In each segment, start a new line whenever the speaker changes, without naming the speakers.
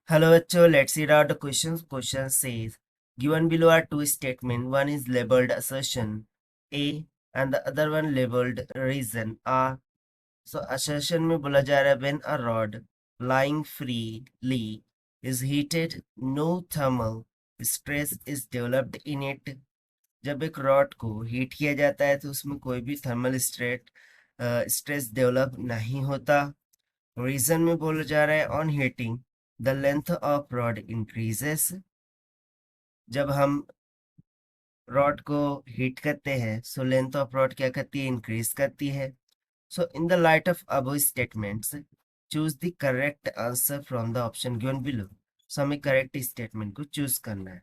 Hello, bachcho. Let's read out the questions. Question says, given below are two statements. One is labeled assertion A and the other one labeled reason R. So assertion में बोला जा रहा है when a rod lying freely is heated, no thermal stress is developed in it. जब एक rod को heat किया जाता है तो उसमें कोई भी थर्मल स्ट्रेस डेवलप नहीं होता। रीजन में बोला जा रहा है on heating the length of rod increases. जब हम रॉड को हीट करते हैं सो लेंथ ऑफ रॉड क्या करती है, इंक्रीज करती है। So in the light of above statements choose the correct answer from the option given below. So हमें करेक्ट स्टेटमेंट को चूज करना है।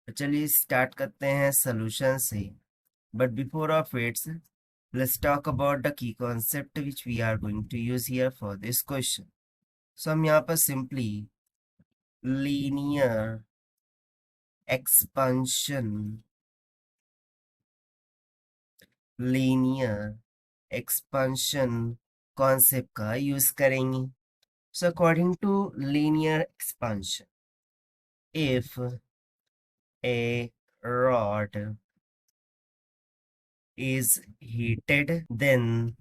तो चलिए स्टार्ट करते हैं सोल्यूशन से। But before of its let's talk about the key concept which we are going to use here for this question. So हम यहाँ पर simply linear expansion concept का use करेंगे। So according to linear expansion, if a rod is heated, then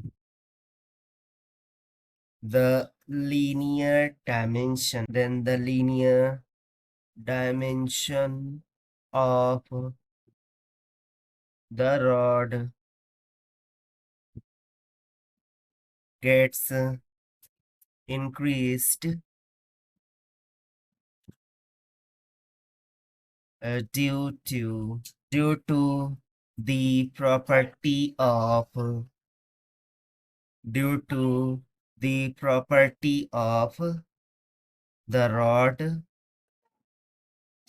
the linear dimension of the rod gets increased due to the property of the rod।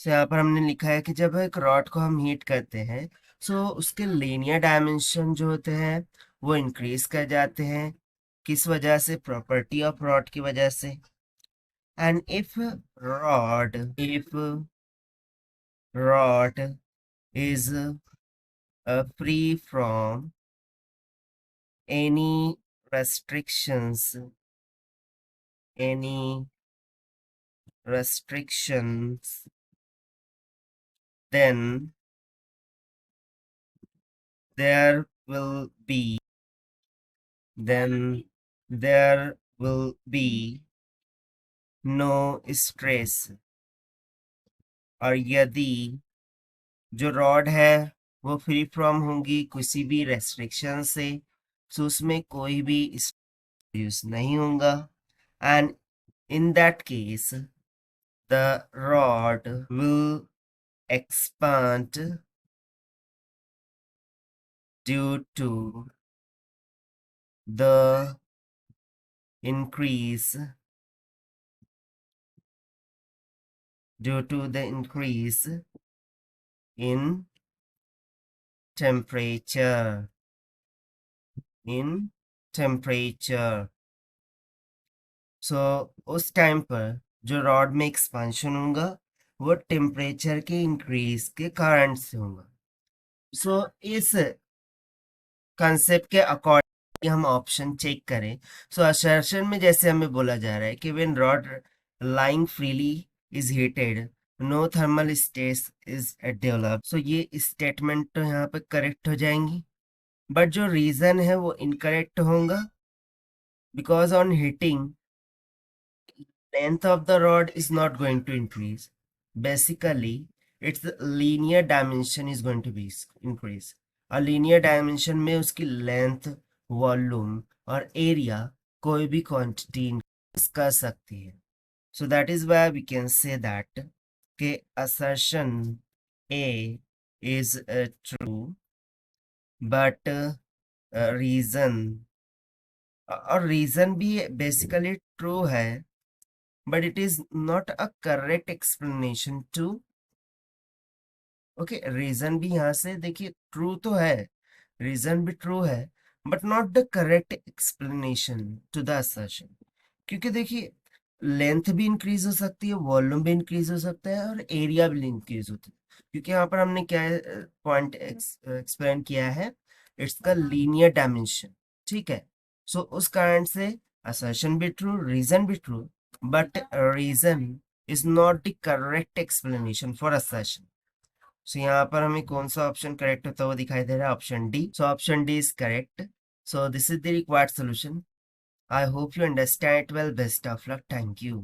so यहाँ पर हमने लिखा है कि जब एक रॉड को हम हीट करते हैं सो उसके लीनियर डायमेंशन जो होते हैं वो इंक्रीज कर जाते हैं। किस वजह से? प्रॉपर्टी ऑफ रॉड की वजह से। And if rod is free from any restrictions then there will be no stress। और यदि जो रॉड है वो फ्री फ्रॉम होंगी किसी भी रेस्ट्रिक्शन से तो उसमें कोई भी यूज नहीं होगा। And in that case the rod will expand due to the increase in temperature सो उस टाइम पर जो रॉड में एक्सपांशन होगा वो टेम्परेचर के इंक्रीज के कारण से होगा। सो इस कंसेप्ट के अकॉर्डिंग हम ऑप्शन चेक करें। सो असर्शन में जैसे हमें बोला जा रहा है कि when rod lying freely is heated no thermal stress is develop. So ये स्टेटमेंट तो यहाँ पे करेक्ट हो जाएंगी, बट जो रीजन है वो इनकरेक्ट होगा because on heating length of the rod is not going to increase. Basically, its linear dimension is going to be increase. और linear dimension में उसकी length, volume और area कोई भी quantity increase कर सकती है। So that is why we can say that के assertion A is true, but reason और reason भी basically true है, but it is not a correct explanation to okay. Reason भी यहाँ से देखिए ट्रू तो है, रीजन भी ट्रू है, but not the correct explanation to the assertion. क्योंकि देखिए लेंथ भी इंक्रीज हो सकती है, वॉल्यूम भी इंक्रीज हो सकता है और एरिया भी इंक्रीज होता है। क्योंकि यहाँ पर हमने क्या पॉइंट एक्सप्लेन किया है, इट्स का लीनियर डायमेंशन। ठीक है, सो उस कारण से असर्शन भी ट्रू, रीजन भी true, but reason is not the correct explanation for assertion. So यहाँ पर हमें कौन सा ऑप्शन करेक्ट होता हुआ दिखाई दे रहा है? Option D. So option D is correct. So this is the required solution. I hope you understand it well. Best of luck. Thank you.